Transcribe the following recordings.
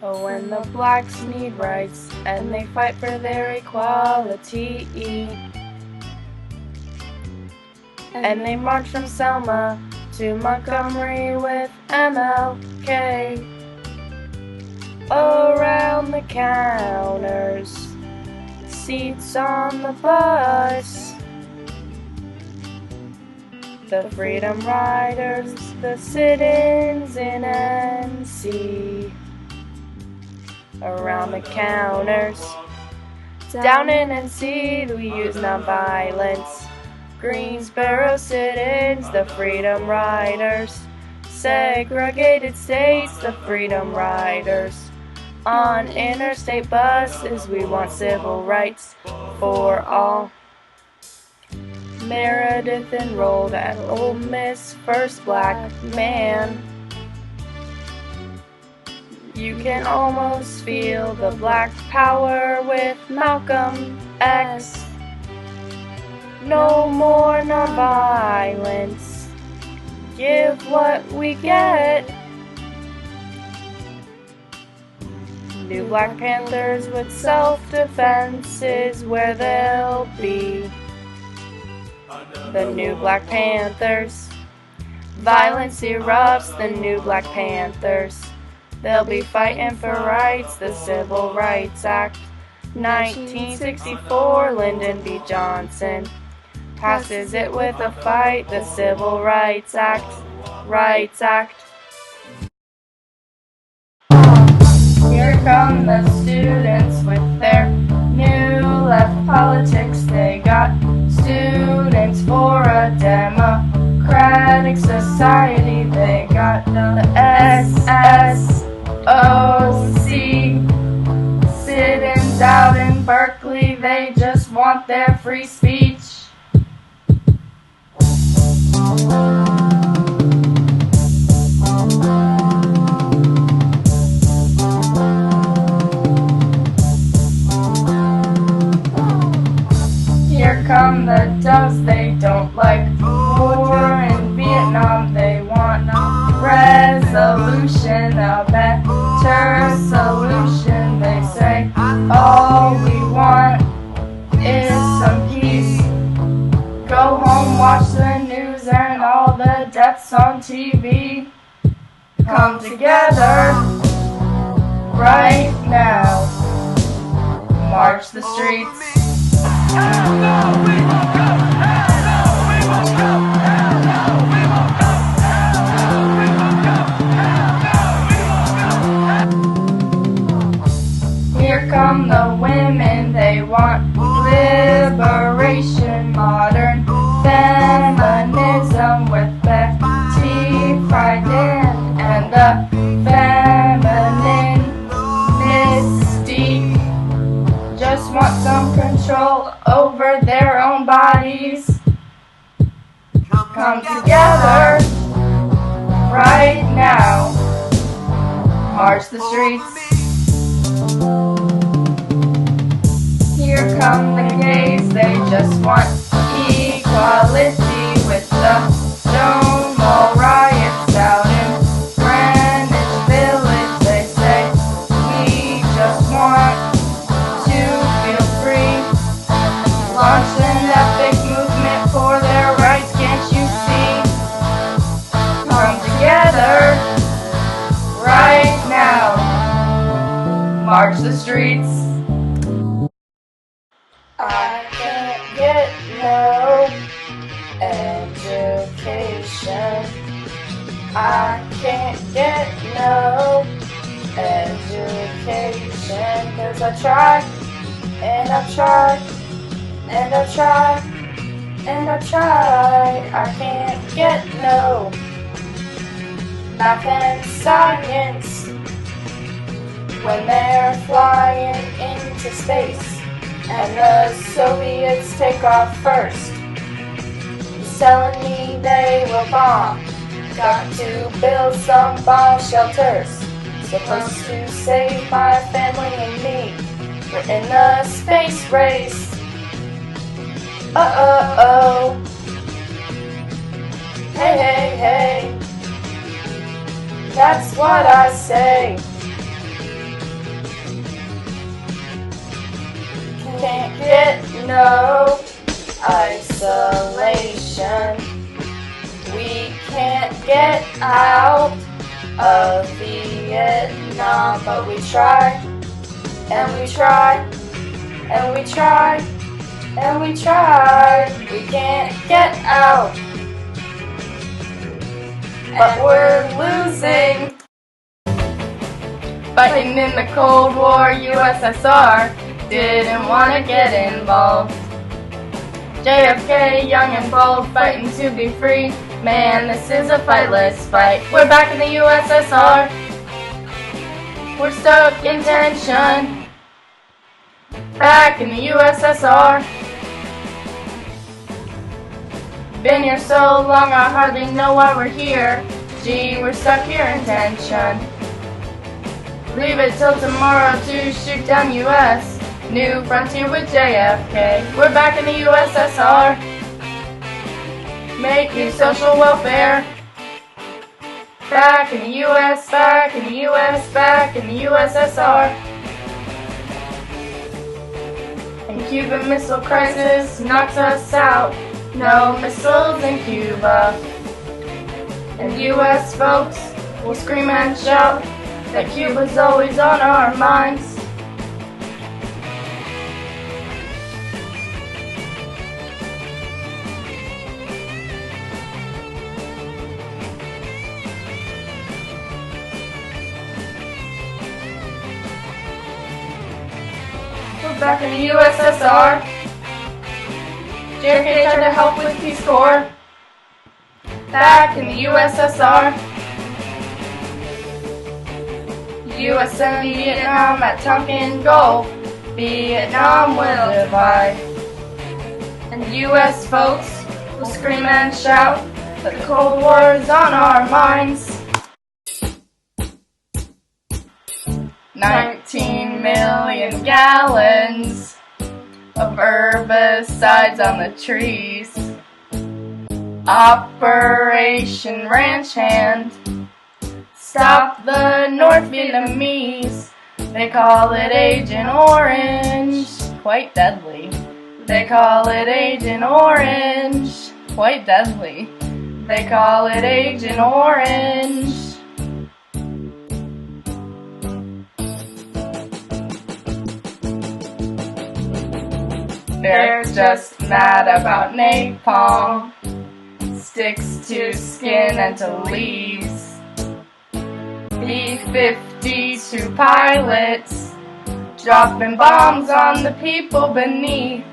Oh, when the blacks need rights and they fight for their equality. And they march from Selma to Montgomery with MLK. Around the counters, seats on the bus, the Freedom Riders, the sit-ins in NC. Around the counters, down in NC, we use nonviolence. Greensboro sit-ins, the Freedom Riders. Segregated states, the Freedom Riders. On interstate buses, we want civil rights for all. Meredith enrolled at Ole Miss, first black man. You can almost feel the black power with Malcolm X. No more nonviolence. Give what we get. New Black Panthers with self-defense is where they'll be. The new Black Panthers. Violence erupts, the new Black Panthers. They'll be fighting for rights, the Civil Rights Act. 1964, Lyndon B. Johnson passes it with a fight, the Civil Rights Act. Rights Act. Here come the students with their new left politics. They got students for a democratic society. They got the SSOC sit-ins out in Berkeley. They just want their free speech. Here come the doves, they don't like war in Vietnam. They want resolution, a better solution. They say all we want is some peace. Go home, watch the news and all the deaths on TV. Come together right now. March the streets. Hell no, we won't go. Hell no, we won't go. Hell no, we won't go. Hell no, we won't go. Hell no, we won't go. Here come the women, they want liberation, modern feminism with Betty Friedan and the feminine mystique. Just want some control over their own bodies. Come together right now. March the streets. Here come the gays, they just want equality with the Stonewall riots out in Greenwich Village. They say we just want to feel free. Launch an epic movement for their rights, can't you see? Come together right now. March the streets. I can't get no education. I can't get no education. 'Cause I try, and I try, and I try, and I try. I can't get no math and science when they're flying into space. And the Soviets take off first. He's telling me they will bomb. Got to build some bomb shelters. Supposed to save my family and me. We're in the space race. Uh-oh. Hey, hey, hey. That's what I say. no isolation. We can't get out of Vietnam, but we try, and we try, and we try, and we try. We can't get out, but we're losing. Fighting in the Cold War, USSR didn't want to get involved. JFK, young and bold, fighting to be free. Man, this is a fight, let's fight. We're back in the USSR. We're stuck in tension. Back in the USSR. Been here so long, I hardly know why we're here. Gee, we're stuck here in tension. Leave it till tomorrow to shoot down US. New frontier with JFK. We're back in the USSR. Make new social welfare. Back in the US, back in the US, back in the USSR. And Cuban Missile Crisis knocks us out. No missiles in Cuba. And US folks will scream and shout that Cuba's always on our minds. We're back in the USSR. JFK tried to help with Peace Corps. Back in the USSR. US and Vietnam at Tonkin Gulf. Vietnam will divide. And US folks will scream and shout that the Cold War is on our minds. 19 million gallons of herbicides on the trees. Operation Ranch Hand. Stop the North Vietnamese. They call it Agent Orange. Quite deadly. They call it Agent Orange. Quite deadly. They call it Agent Orange. They're just mad about napalm. Sticks to skin and to leaves. B-52 pilots dropping bombs on the people beneath.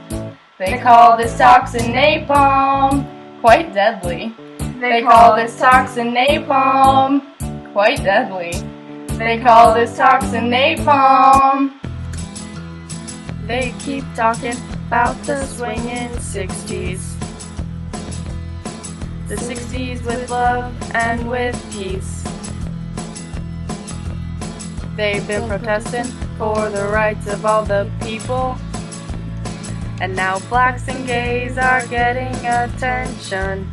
They call this toxin napalm. Quite deadly. They call this toxin napalm. Quite deadly. They call this toxin napalm. They keep talking about the swinging 60s. The 60s with love and with peace. They've been protesting for the rights of all the people. And now blacks and gays are getting attention.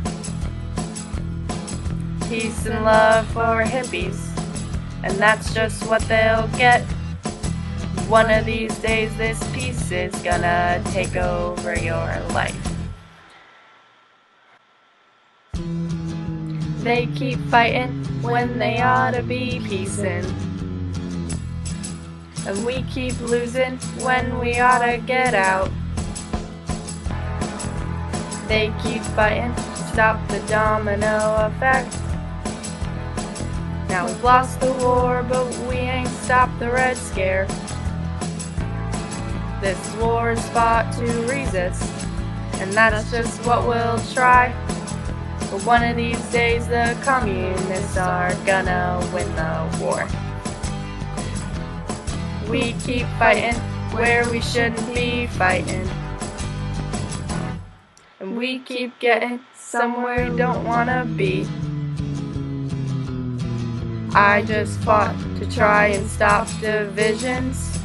Peace and love for hippies. And that's just what they'll get. One of these days this peace is gonna take over your life. They keep fighting when they ought to be peacing. And we keep losing when we ought to get out. They keep fighting to stop the domino effect. Now we've lost the war, but we ain't stopped the Red Scare. This war is fought to resist, and that's just what we'll try. But one of these days the communists are gonna win the war. We keep fighting where we shouldn't be fighting. And we keep getting somewhere we don't wanna be. I just fought to try and stop divisions.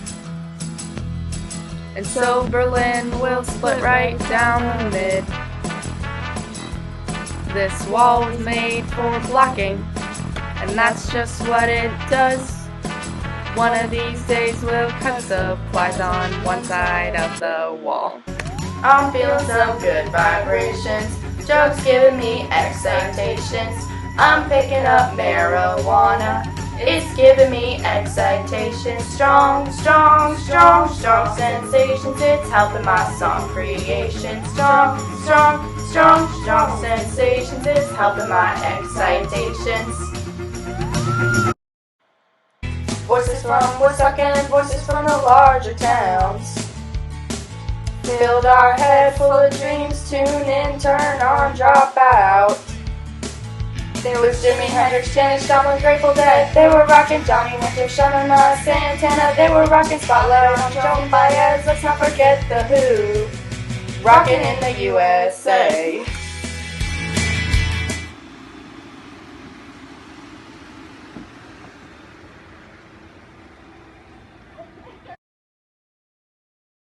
And so Berlin will split right down the mid. This wall was made for blocking, and that's just what it does. One of these days we'll cut supplies on one side of the wall. I'm feeling some good vibrations. Drugs giving me excitations. I'm picking up marijuana. It's giving me excitation. Strong, strong, strong, strong sensations. It's helping my song creation. Strong, strong, strong, strong sensations. It's helping my excitations. Voices from Woodstock and voices from the larger towns filled our head full of dreams. Tune in, turn on, drop out. There was Jimi Hendrix, Janis Joplin, Grateful Dead. They were rocking Johnny Winter, Shanana, Santana. They were rocking Spotlight on Joan Baez. Let's not forget the Who, rocking in the USA.